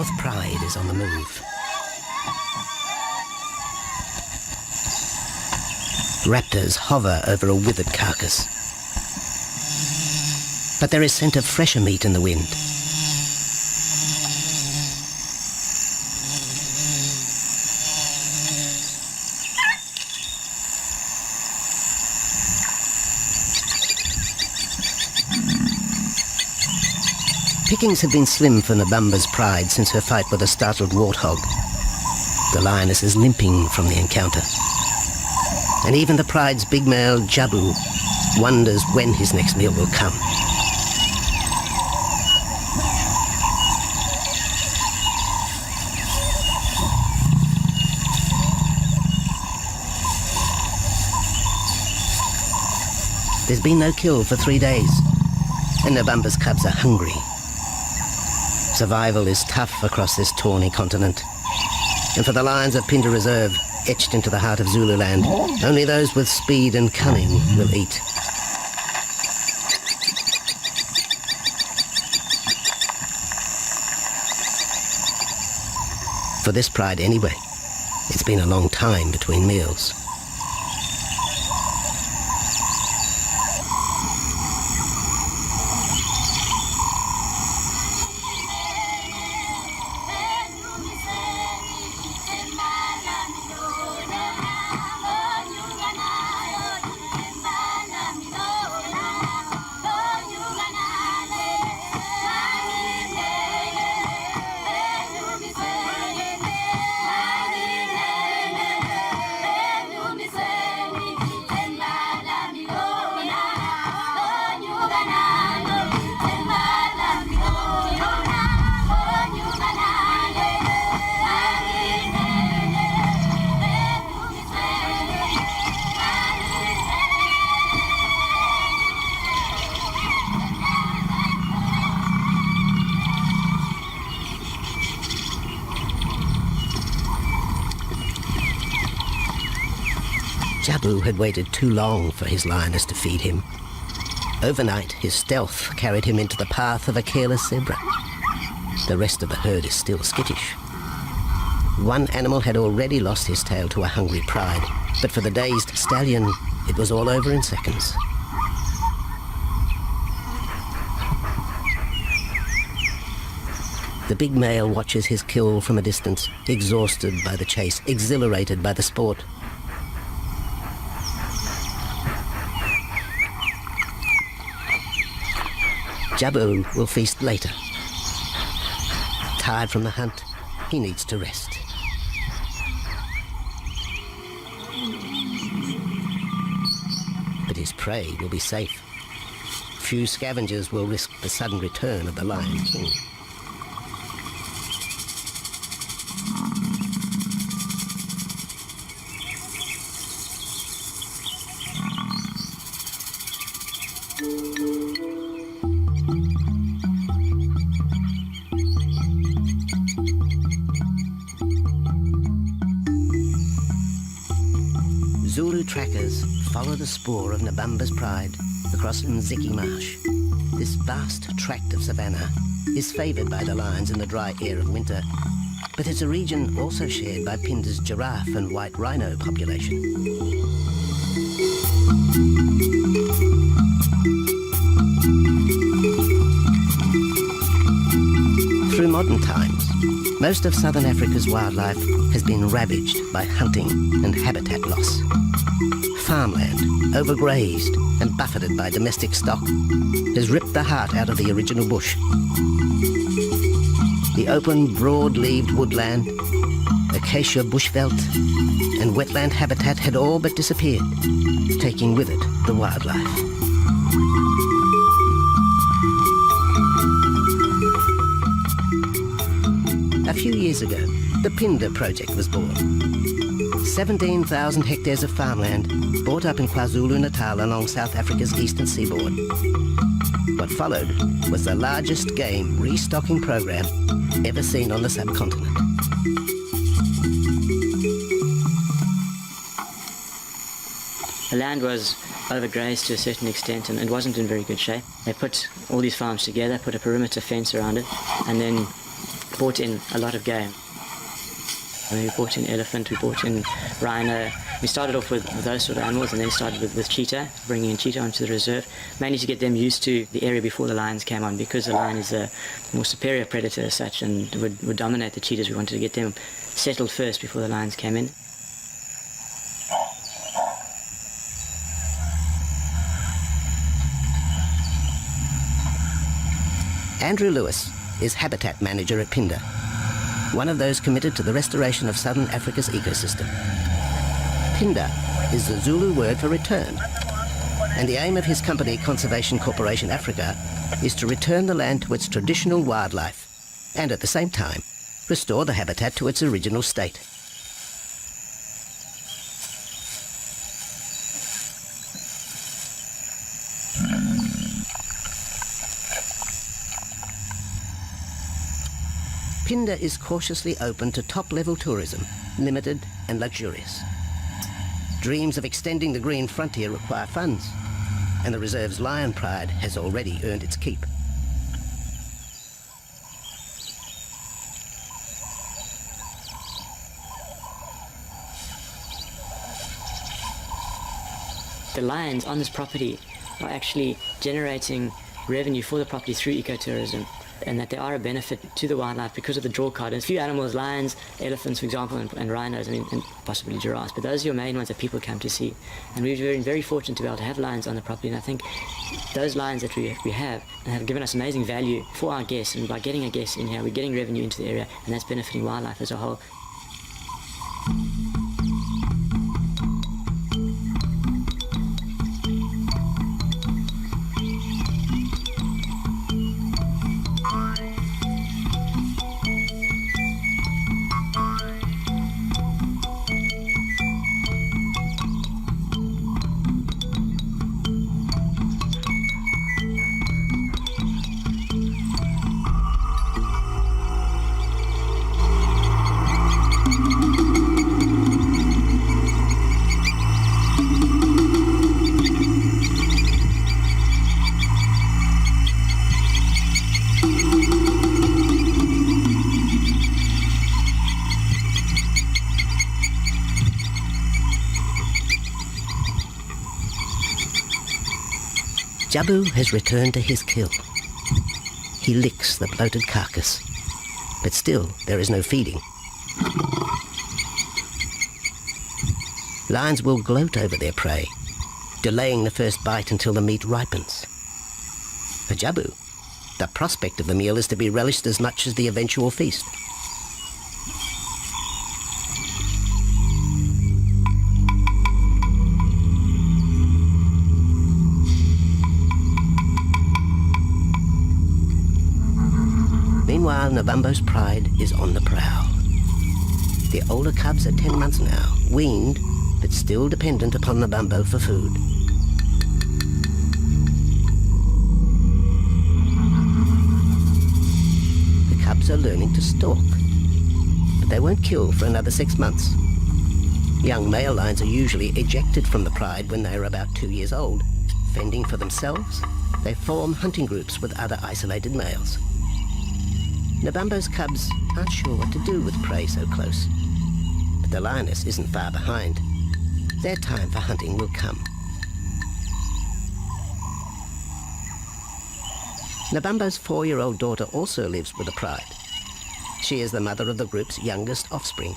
Mammoth pride is on the move. Raptors hover over a withered carcass. But there is scent of fresher meat in the wind. Pickings have been slim for Nabamba's pride since her fight with a startled warthog. The lioness is limping from the encounter. And even the pride's big male, Jabu, wonders when his next meal will come. There's been no kill for 3 days, and Nabamba's cubs are hungry. Survival is tough across this tawny continent, and for the lions of Pinda Reserve, etched into the heart of Zululand, only those with speed and cunning will eat. For this pride anyway, it's been a long time between meals. Jabu had waited too long for his lioness to feed him. Overnight, his stealth carried him into the path of a careless zebra. The rest of the herd is still skittish. One animal had already lost his tail to a hungry pride, but for the dazed stallion, it was all over in seconds. The big male watches his kill from a distance, exhausted by the chase, exhilarated by the sport. Jabu will feast later. Tired from the hunt, he needs to rest. But his prey will be safe. Few scavengers will risk the sudden return of the Lion King. Zulu trackers follow the spoor of Nabamba's pride across Nziki Marsh. This vast tract of savanna is favoured by the lions in the dry air of winter, but it's a region also shared by Pinda's giraffe and white rhino population. Through modern times, most of southern Africa's wildlife has been ravaged by hunting and habitat loss. Farmland, overgrazed and buffeted by domestic stock, has ripped the heart out of the original bush. The open, broad-leaved woodland, acacia bushveld, and wetland habitat had all but disappeared, taking with it the wildlife. A few years ago, the Pinda project was born. 17,000 hectares of farmland bought up in KwaZulu-Natal along South Africa's eastern seaboard. What followed was the largest game restocking program ever seen on the subcontinent. The land was overgrazed to a certain extent and it wasn't in very good shape. They put all these farms together, put a perimeter fence around it, and then brought in a lot of game. We brought in elephant, we brought in rhino. We started off with those sort of animals and then started with cheetah, bringing in cheetah onto the reserve, mainly to get them used to the area before the lions came on, because the lion is a more superior predator as such and would dominate the cheetahs. We wanted to get them settled first before the lions came in. Andrew Lewis is habitat manager at Pinda, one of those committed to the restoration of southern Africa's ecosystem. Pinda is the Zulu word for return, and the aim of his company, Conservation Corporation Africa, is to return the land to its traditional wildlife and at the same time restore the habitat to its original state. Pinda is cautiously open to top-level tourism, limited and luxurious. Dreams of extending the green frontier require funds, and the reserve's lion pride has already earned its keep. The lions on this property are actually generating revenue for the property through ecotourism, and that they are a benefit to the wildlife because of the draw card. And a few animals, lions, elephants, for example, and rhinos, and possibly giraffes, but those are your main ones that people come to see. And we've been very fortunate to be able to have lions on the property, and I think those lions that we have given us amazing value for our guests, and by getting our guests in here, we're getting revenue into the area, and that's benefiting wildlife as a whole. Jabu has returned to his kill. He licks the bloated carcass, but still there is no feeding. Lions will gloat over their prey, delaying the first bite until the meat ripens. For Jabu, the prospect of the meal is to be relished as much as the eventual feast. Meanwhile, Nabambo's pride is on the prowl. The older cubs are 10 months now, weaned, but still dependent upon Nabambo for food. The cubs are learning to stalk, but they won't kill for another 6 months. Young male lions are usually ejected from the pride when they are about 2 years old. Fending for themselves, they form hunting groups with other isolated males. Nabambo's cubs aren't sure what to do with prey so close, but the lioness isn't far behind. Their time for hunting will come. Nabambo's 4-year-old daughter also lives with the pride. She is the mother of the group's youngest offspring,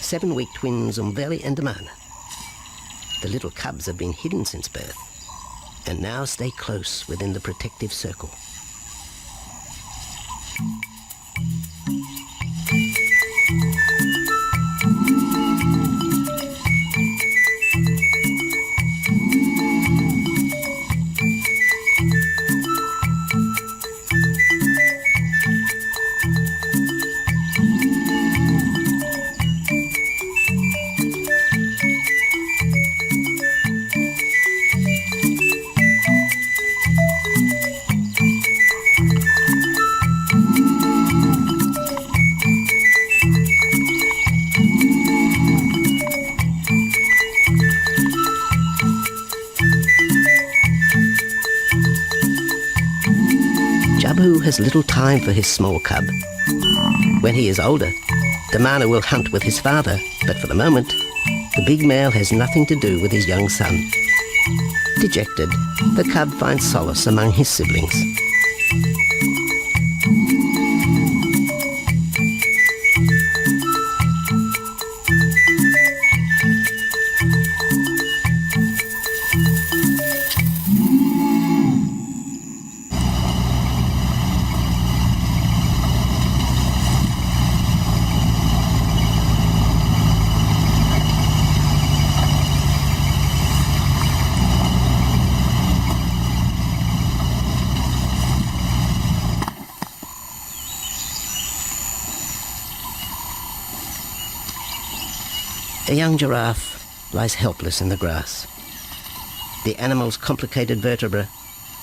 7-week twins Umveli and Damana. The little cubs have been hidden since birth, and now stay close within the protective circle. jabu has little time for his small cub. When he is older, the mana will hunt with his father, but for the moment, the big male has nothing to do with his young son. Dejected, the cub finds solace among his siblings. A young giraffe lies helpless in the grass. The animal's complicated vertebra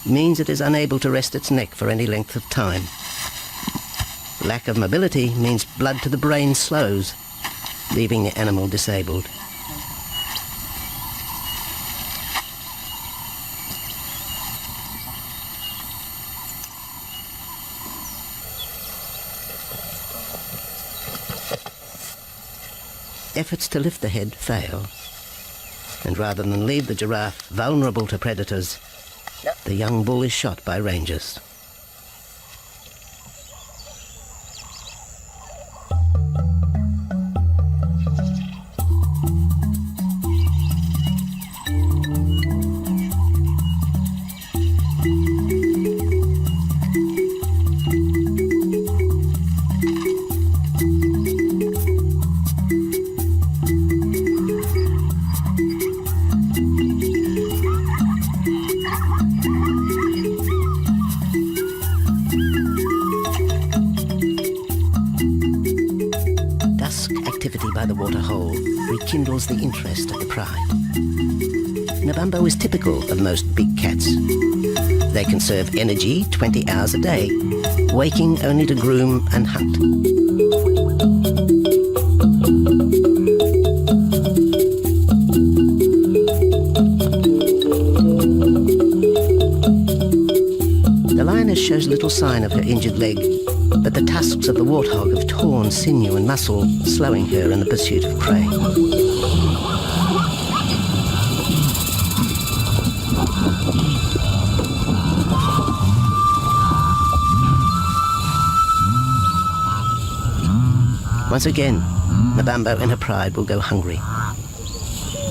means it is unable to rest its neck for any length of time. Lack of mobility means blood to the brain slows, leaving the animal disabled. Efforts to lift the head fail, and rather than leave the giraffe vulnerable to predators, the young bull is shot by rangers. Activity by the waterhole rekindles the interest of the pride. Nabambo is typical of most big cats. They conserve energy 20 hours a day, waking only to groom and hunt. The lioness shows little sign of her injured leg, but the tusks of the warthog have torn sinew and muscle, slowing her in the pursuit of prey. Once again, Nabambo in her pride will go hungry.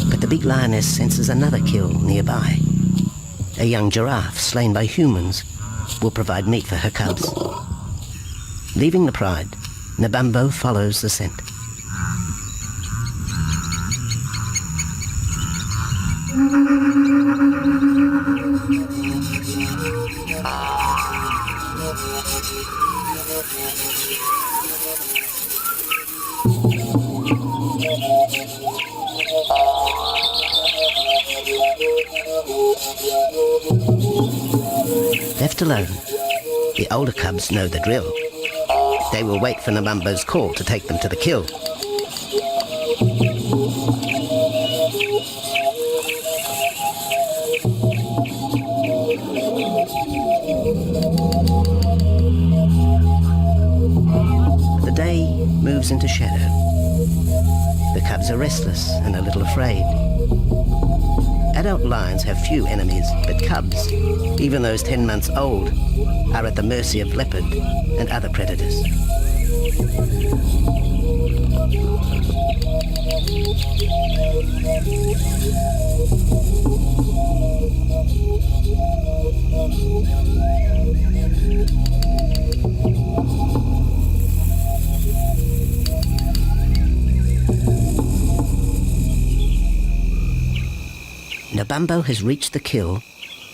But the big lioness senses another kill nearby. A young giraffe slain by humans will provide meat for her cubs. Leaving the pride, Nabambo follows the scent. Left alone, the older cubs know the drill. They will wait for Nabambo's call to take them to the kill. The day moves into shadow. The cubs are restless and a little afraid. Adult lions have few enemies, but cubs, even those 10 months old, are at the mercy of leopard and other predators. Nabambo has reached the kill,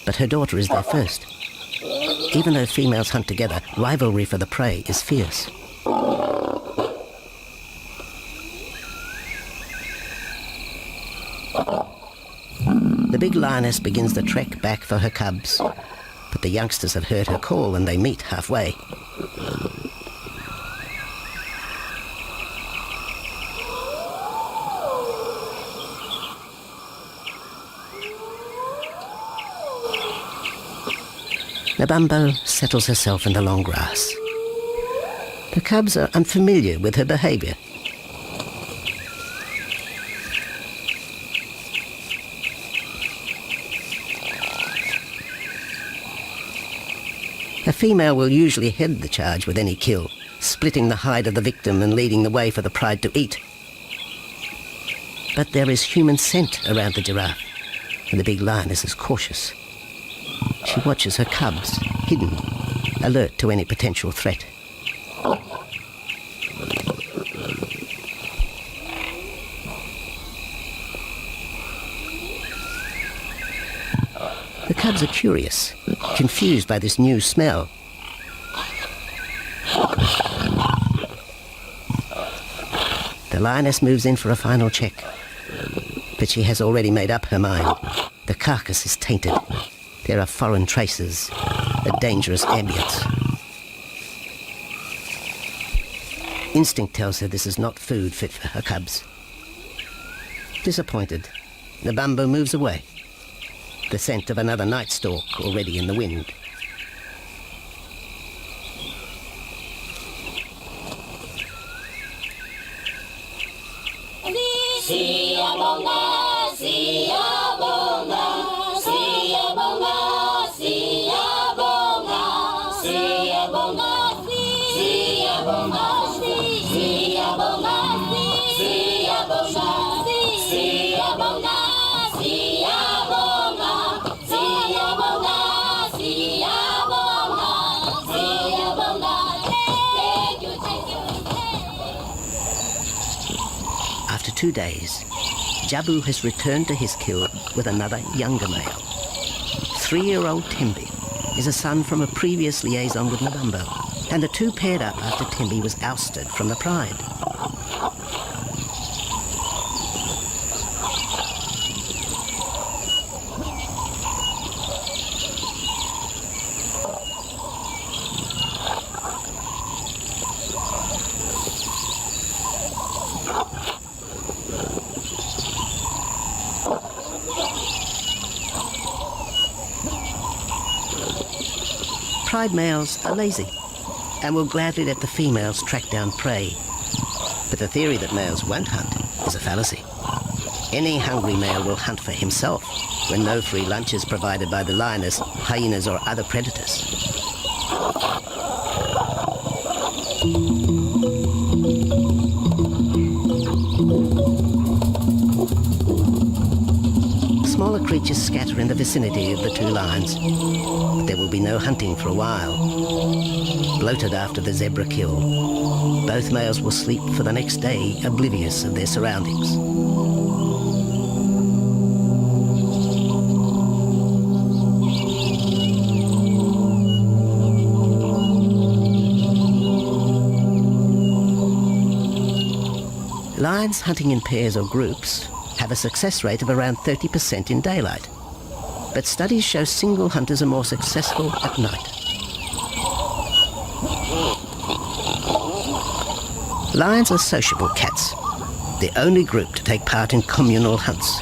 but her daughter is there first. Even though females hunt together, rivalry for the prey is fierce. The big lioness begins the trek back for her cubs, but the youngsters have heard her call and they meet halfway. Nabambo settles herself in the long grass. The cubs are unfamiliar with her behaviour. A female will usually head the charge with any kill, splitting the hide of the victim and leading the way for the pride to eat. But there is human scent around the giraffe, and the big lioness is cautious. She watches her cubs, hidden, alert to any potential threat. The cubs are curious, confused by this new smell. The lioness moves in for a final check, but she has already made up her mind. The carcass is tainted. There are foreign traces, a dangerous ambience. Instinct tells her this is not food fit for her cubs. Disappointed, Nabambo moves away, the scent of another night stalk already in the wind. After 2 days, Jabu has returned to his kill with another younger male. 3-year-old Tembi is a son from a previous liaison with Nabambo, and the two paired up after Tembi was ousted from the pride. Pride males are lazy and will gladly let the females track down prey. But the theory that males won't hunt is a fallacy. Any hungry male will hunt for himself when no free lunch is provided by the lioness, hyenas or other predators. Smaller creatures scatter in the vicinity of the two lions. There will be no hunting for a while. Bloated after the zebra kill, both males will sleep for the next day, oblivious of their surroundings. Lions hunting in pairs or groups have a success rate of around 30% in daylight, but studies show single hunters are more successful at night. Lions are sociable cats, the only group to take part in communal hunts.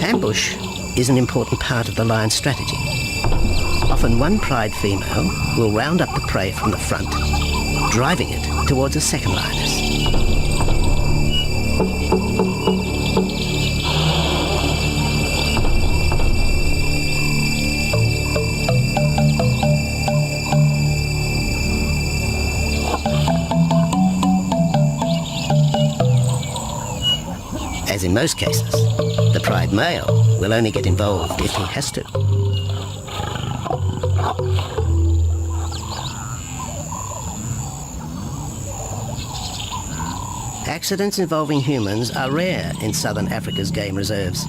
Ambush is an important part of the lion's strategy. Often one pride female will round up the prey from the front, driving it towards a second lioness. As in most cases, the pride male will only get involved if he has to. Accidents involving humans are rare in southern Africa's game reserves.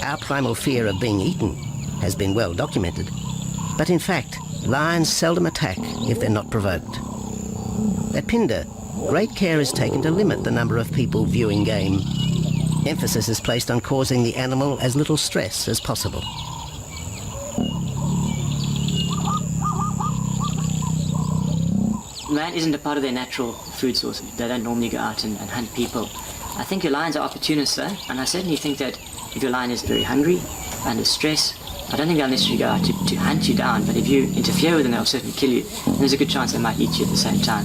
Our primal fear of being eaten has been well documented, but in fact, lions seldom attack if they're not provoked. At Phinda, great care is taken to limit the number of people viewing game. Emphasis is placed on causing the animal as little stress as possible. Lion isn't a part of their natural food source. They don't normally go out and hunt people. I think your lions are opportunists though, and I certainly think that if your lion is very hungry, under stress, I don't think they'll necessarily go out to hunt you down, but if you interfere with them, they'll certainly kill you. And there's a good chance they might eat you at the same time.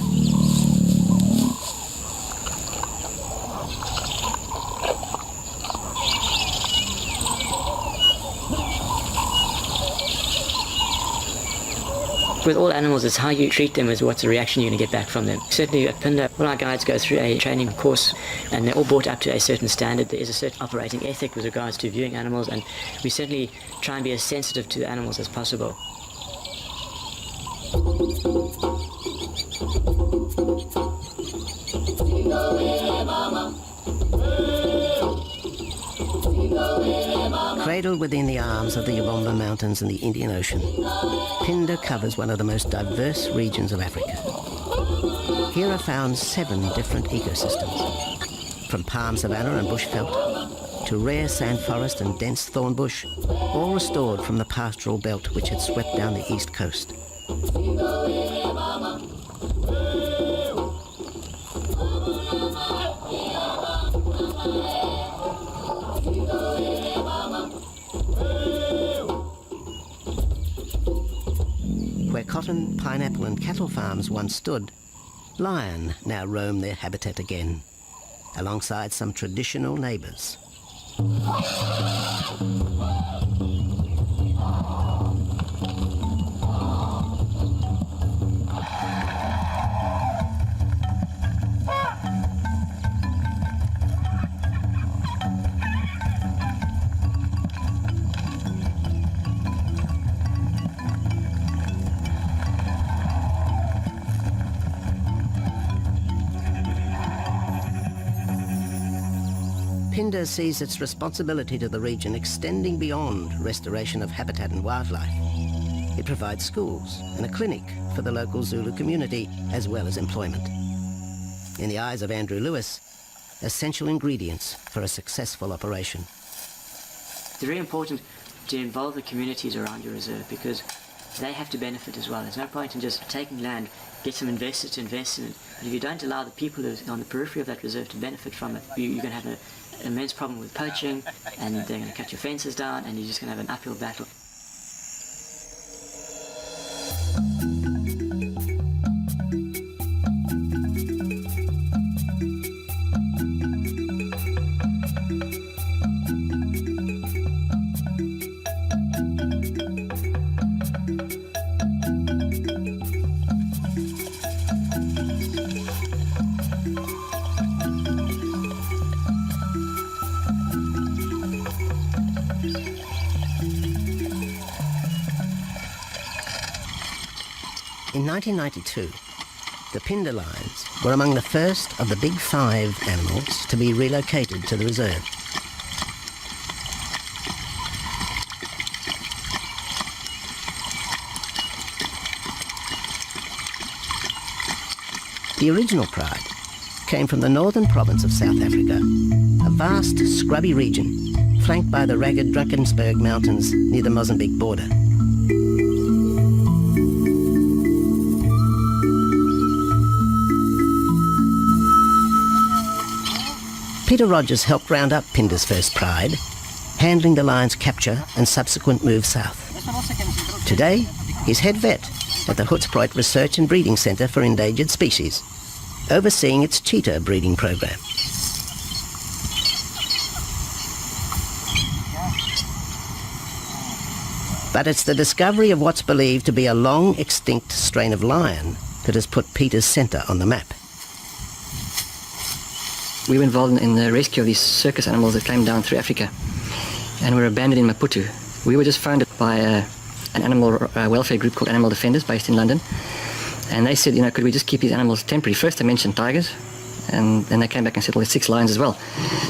With all animals, it's how you treat them is what's the reaction you're going to get back from them. Certainly at Pinda, all our guides go through a training course and they're all brought up to a certain standard. There is a certain operating ethic with regards to viewing animals, and we certainly try and be as sensitive to the animals as possible. Cradled within the arms of the Yabomba Mountains and the Indian Ocean, Pinda covers one of the most diverse regions of Africa. Here are found 7 different ecosystems, from palm savanna and bushveld to rare sand forest and dense thorn bush, all restored from the pastoral belt which had swept down the east coast. Where cotton, pineapple and cattle farms once stood, lion now roam their habitat again, alongside some traditional neighbours. Pinda sees its responsibility to the region extending beyond restoration of habitat and wildlife. It provides schools and a clinic for the local Zulu community, as well as employment. In the eyes of Andrew Lewis, essential ingredients for a successful operation. It's very important to involve the communities around your reserve because they have to benefit as well. There's no point in just taking land, get some investors to invest in it, but if you don't allow the people who are on the periphery of that reserve to benefit from it, you're going to have an immense problem with poaching, and they're going to cut your fences down, and you're just going to have an uphill battle. In 1992, the Pinda lions were among the first of the big 5 animals to be relocated to the reserve. The original pride came from the northern province of South Africa, a vast scrubby region flanked by the ragged Drakensberg Mountains near the Mozambique border. Peter Rogers helped round up Pinda's first pride, handling the lion's capture and subsequent move south. Today, he's head vet at the Hoedspruit Research and Breeding Centre for Endangered Species, overseeing its cheetah breeding program. But it's the discovery of what's believed to be a long extinct strain of lion that has put Peter's centre on the map. We were involved in the rescue of these circus animals that came down through Africa and were abandoned in Maputo. We were just founded by an animal welfare group called Animal Defenders based in London. And they said, could we just keep these animals temporary? First they mentioned tigers, and then they came back and said, well, there's 6 lions as well.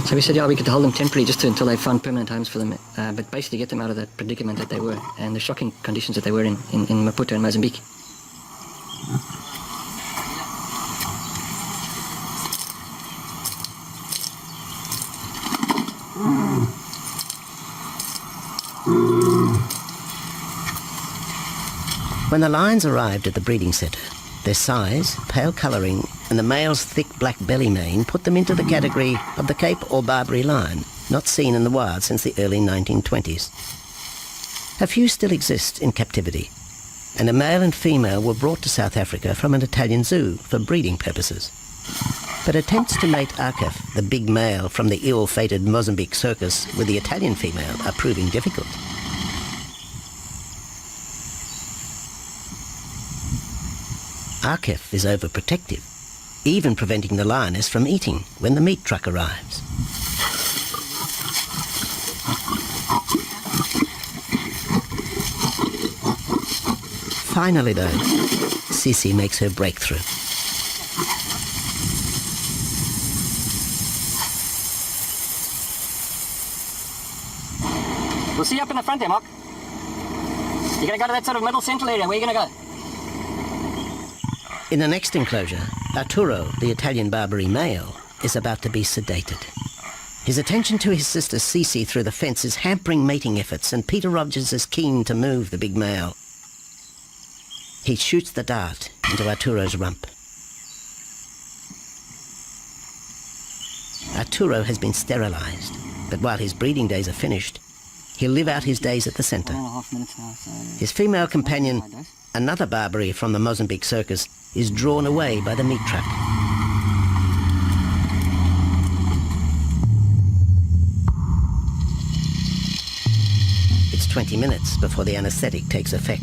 So we said, yeah, we could hold them temporarily just until they found permanent homes for them, but basically get them out of that predicament that they were and the shocking conditions that they were in Maputo and Mozambique. When the lions arrived at the breeding centre, their size, pale colouring and the male's thick black belly mane put them into the category of the Cape or Barbary lion, not seen in the wild since the early 1920s. A few still exist in captivity, and a male and female were brought to South Africa from an Italian zoo for breeding purposes. But attempts to mate Akef, the big male from the ill-fated Mozambique circus, with the Italian female are proving difficult. Akef is overprotective, even preventing the lioness from eating when the meat truck arrives. Finally, though, Sisi makes her breakthrough. We'll see you up in the front there, Mark. You're going to go to that sort of middle central area. Where are you going to go? In the next enclosure, Arturo, the Italian Barbary male, is about to be sedated. His attention to his sister Sisi through the fence is hampering mating efforts, and Peter Rogers is keen to move the big male. He shoots the dart into Arturo's rump. Arturo has been sterilized, but while his breeding days are finished, he'll live out his days at the center. 1.5 minutes now, so... His female companion, another Barbary from the Mozambique circus, is drawn away by the meat truck. It's 20 minutes before the anesthetic takes effect.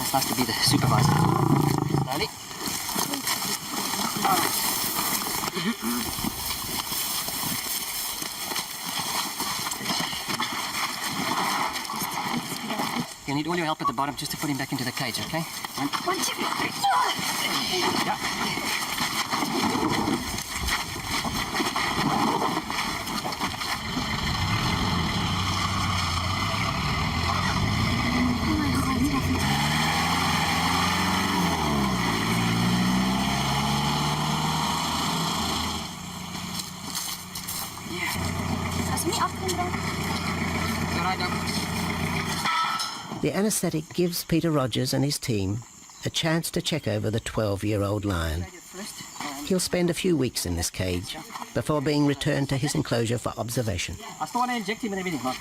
It's nice to be the supervisor. Slowly. You'll need all your help at the bottom just to put him back into the cage, okay? One, two, three. Yeah. The anesthetic gives Peter Rogers and his team a chance to check over the 12-year-old lion. He'll spend a few weeks in this cage before being returned to his enclosure for observation. I still want to inject him and everything, Mark.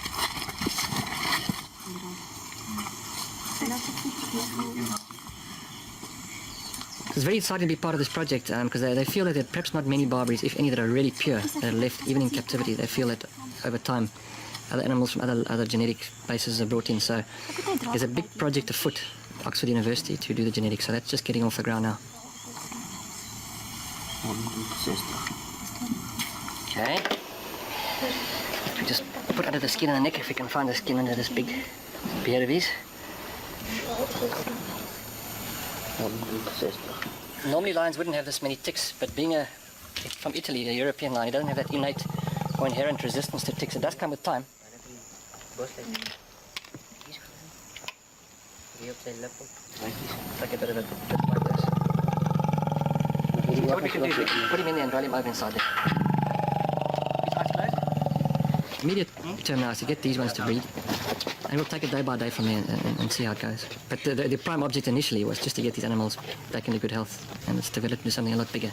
It's very exciting to be part of this project because they feel that there are perhaps not many Barbaries, if any, that are really pure, that are left even in captivity. They feel that over time other animals from other genetic bases are brought in. So there's a big project afoot at Oxford University to do the genetics. So that's just getting off the ground now. Okay. We just put under the skin on the neck if we can find the skin under this big beard of his. Normally lions wouldn't have this many ticks, but being from Italy, a European lion, he doesn't have that innate or inherent resistance to ticks. It does come with time. Like a bit of a bit like this. What we can do is put him in there and roll him over inside there. Immediate term now is to get these ones to breed, and we'll take it day by day from there and see how it goes. But the prime object initially was just to get these animals back into good health, and it's developed into something a lot bigger.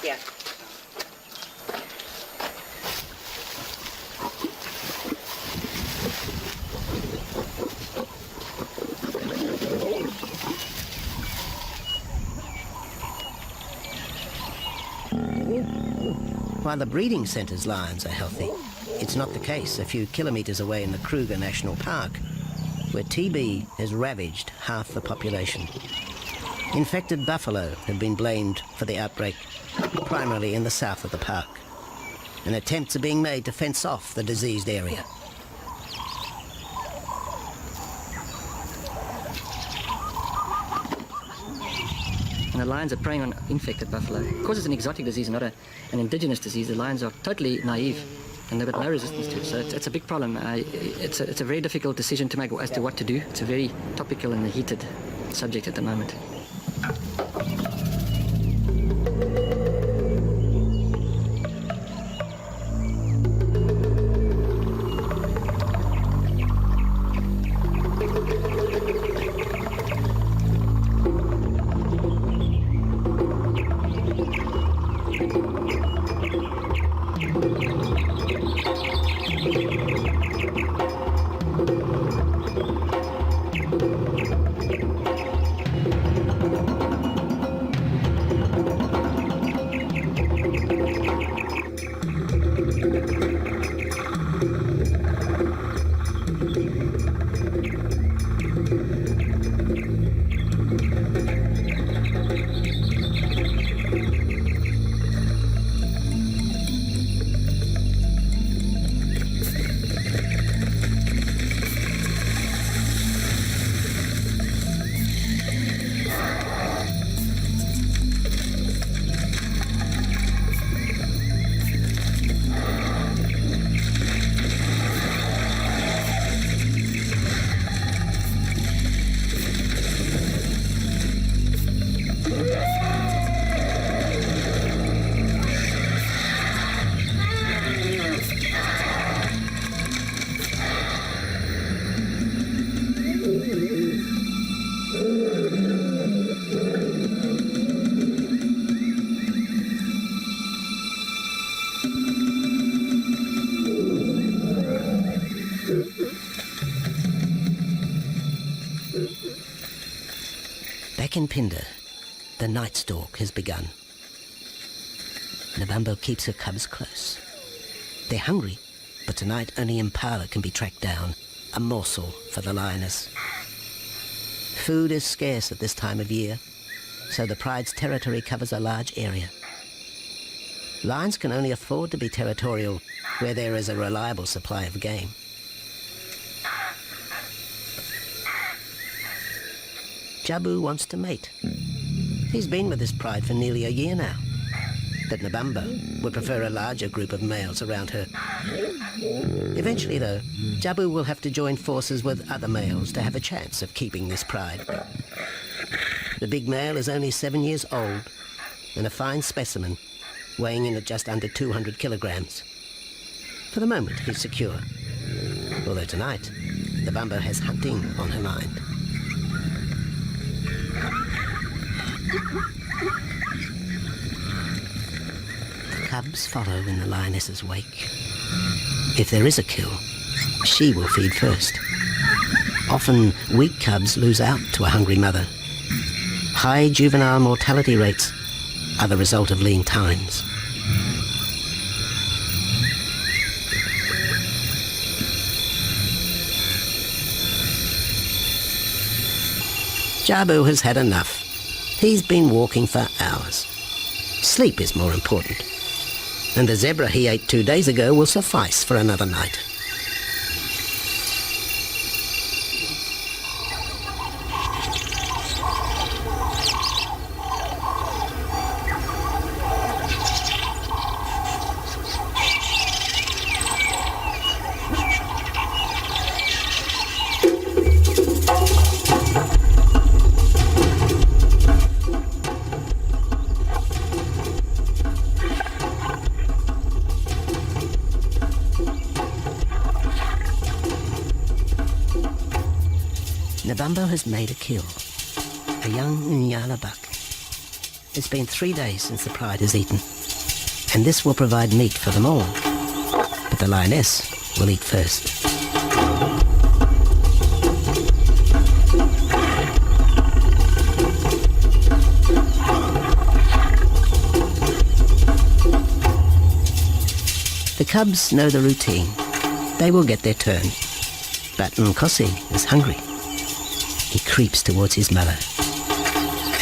Yeah. While the breeding centre's lions are healthy, it's not the case a few kilometres away in the Kruger National Park, where TB has ravaged half the population. Infected buffalo have been blamed for the outbreak, primarily in the south of the park, and attempts are being made to fence off the diseased area. And the lions are preying on infected buffalo. Because it's an exotic disease and not an indigenous disease, the lions are totally naive and they've got no resistance to it. So it's a big problem. It's a very difficult decision to make as to what to do. It's a very topical and heated subject at the moment. Back in Phinda, the night stalk has begun. Nabambo keeps her cubs close. They're hungry, but tonight only impala can be tracked down, a morsel for the lioness. Food is scarce at this time of year, so the pride's territory covers a large area. Lions can only afford to be territorial where there is a reliable supply of game. Jabu wants to mate. He's been with his pride for nearly a year now. But Nabambo would prefer a larger group of males around her. Eventually, though, Jabu will have to join forces with other males to have a chance of keeping this pride. The big male is only 7 years old and a fine specimen, weighing in at just under 200 kilograms. For the moment, he's secure. Although tonight, Nabambo has hunting on her mind. The cubs follow in the lioness's wake. If there is a kill, she will feed first. Often, weak cubs lose out to a hungry mother. High juvenile mortality rates are the result of lean times. Jabu has had enough. He's been walking for hours. Sleep is more important. And the zebra he ate 2 days ago will suffice for another night. Nabambo has made a kill, a young Nyala buck. It's been 3 days since the pride has eaten, and this will provide meat for them all. But the lioness will eat first. The cubs know the routine. They will get their turn. But Nkosi is hungry. He creeps towards his mother.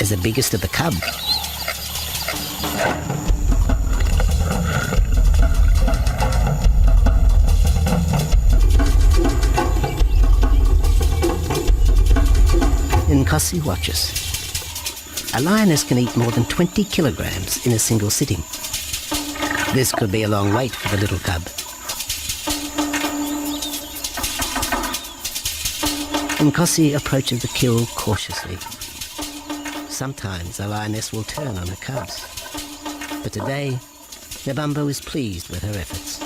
As the biggest of the cub, Nkosi watches. A lioness can eat more than 20 kilograms in a single sitting. This could be a long wait for the little cub. Nkosi approaches the kill cautiously. Sometimes the lioness will turn on her cubs, but today Nabambo is pleased with her efforts.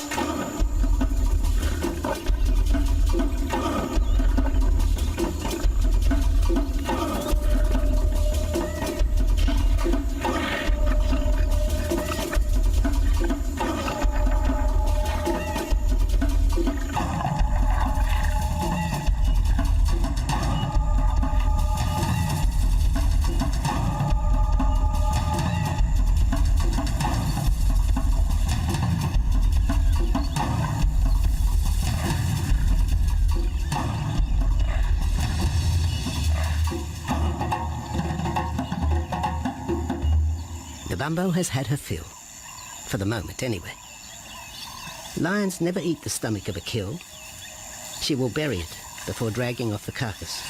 Nabambo has had her fill, for the moment anyway. Lions never eat the stomach of a kill. She will bury it before dragging off the carcass.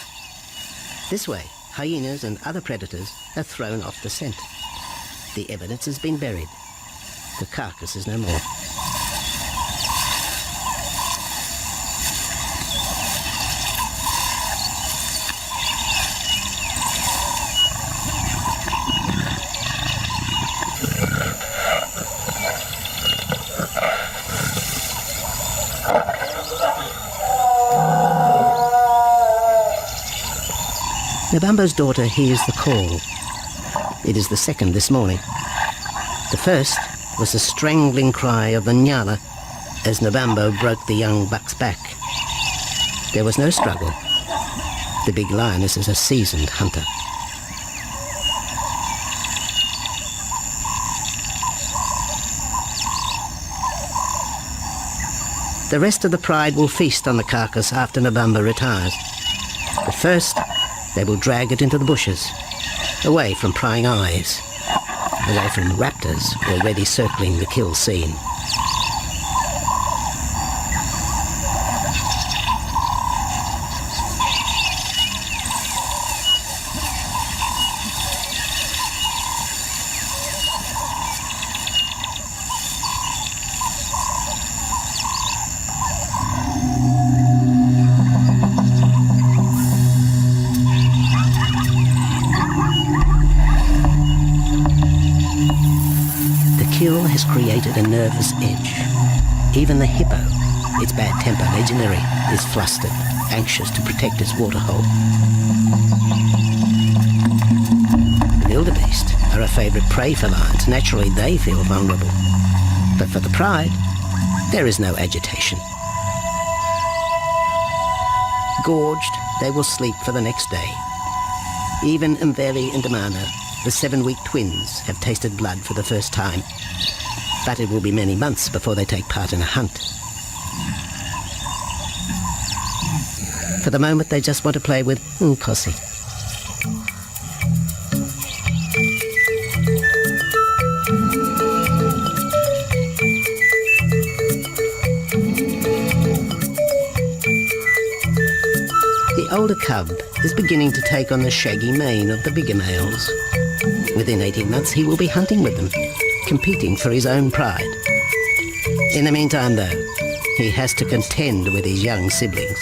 This way, hyenas and other predators are thrown off the scent. The evidence has been buried. The carcass is no more. Nabambo's daughter hears the call. It is the second this morning. The first was the strangling cry of the Nyala as Nabambo broke the young buck's back. There was no struggle. The big lioness is a seasoned hunter. The rest of the pride will feast on the carcass after Nabambo retires. But first, they will drag it into the bushes, away from prying eyes, away from raptors already circling the kill scene. Kill has created a nervous edge. Even the hippo, its bad temper legendary, is flustered, anxious to protect its waterhole. Wildebeest are a favourite prey for lions. Naturally, they feel vulnerable. But for the pride, there is no agitation. Gorged, they will sleep for the next day. Even Mveli and Damana, the 7-week twins, have tasted blood for the first time. But it will be many months before they take part in a hunt. For the moment, they just want to play with Nkosi. The older cub is beginning to take on the shaggy mane of the bigger males. Within 18 months, he will be hunting with them, competing for his own pride. In the meantime, though, he has to contend with his young siblings.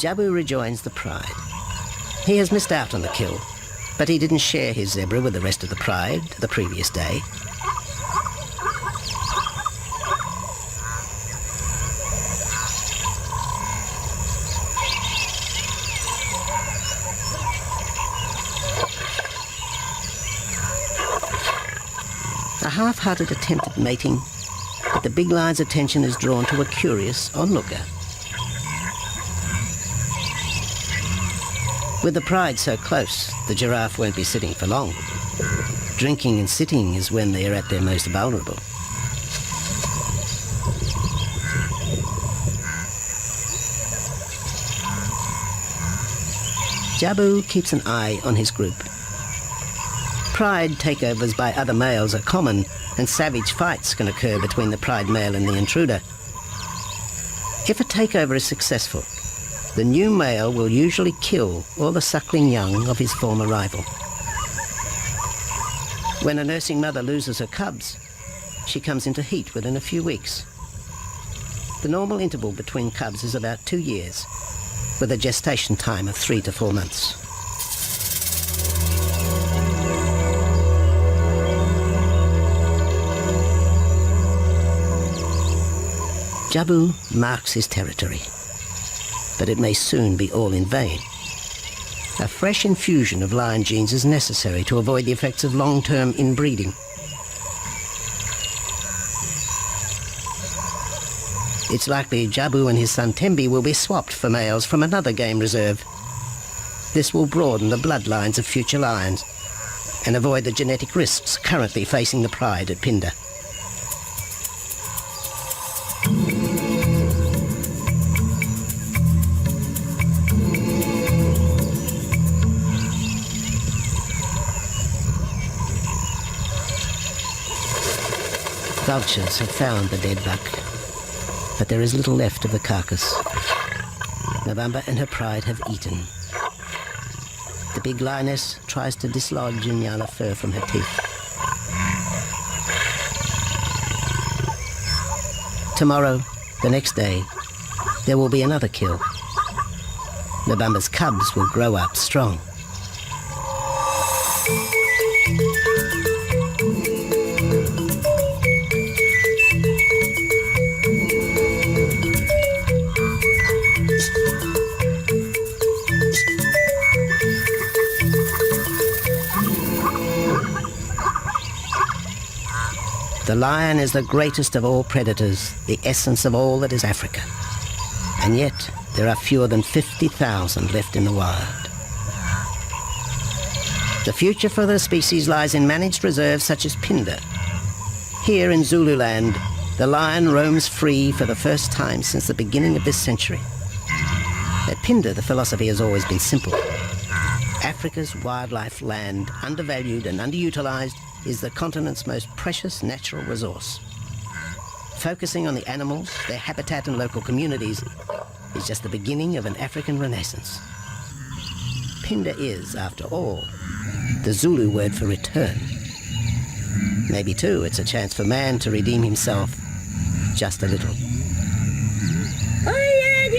Jabu rejoins the pride. He has missed out on the kill, but he didn't share his zebra with the rest of the pride the previous day. A half-hearted attempt at mating, but the big lion's attention is drawn to a curious onlooker. With the pride so close, the giraffe won't be sitting for long. Drinking and sitting is when they are at their most vulnerable. Jabu keeps an eye on his group. Pride takeovers by other males are common, and savage fights can occur between the pride male and the intruder. If a takeover is successful, the new male will usually kill all the suckling young of his former rival. When a nursing mother loses her cubs, she comes into heat within a few weeks. The normal interval between cubs is about 2 years, with a gestation time of 3 to 4 months. Jabu marks his territory, but it may soon be all in vain. A fresh infusion of lion genes is necessary to avoid the effects of long-term inbreeding. It's likely Jabu and his son Tembi will be swapped for males from another game reserve. This will broaden the bloodlines of future lions and avoid the genetic risks currently facing the pride at Phinda. Vultures have found the dead buck, but there is little left of the carcass. November and her pride have eaten. The big lioness tries to dislodge Inyala fur from her teeth. Tomorrow, the next day, there will be another kill. November's cubs will grow up strong. The lion is the greatest of all predators, the essence of all that is Africa. And yet, there are fewer than 50,000 left in the wild. The future for the species lies in managed reserves such as Phinda. Here in Zululand, the lion roams free for the first time since the beginning of this century. At Phinda, the philosophy has always been simple. Africa's wildlife land, undervalued and underutilized, is the continent's most precious natural resource. Focusing on the animals, their habitat and local communities is just the beginning of an African renaissance. Phinda is, after all, the Zulu word for return. Maybe, too, it's a chance for man to redeem himself just a little. Hallelujah.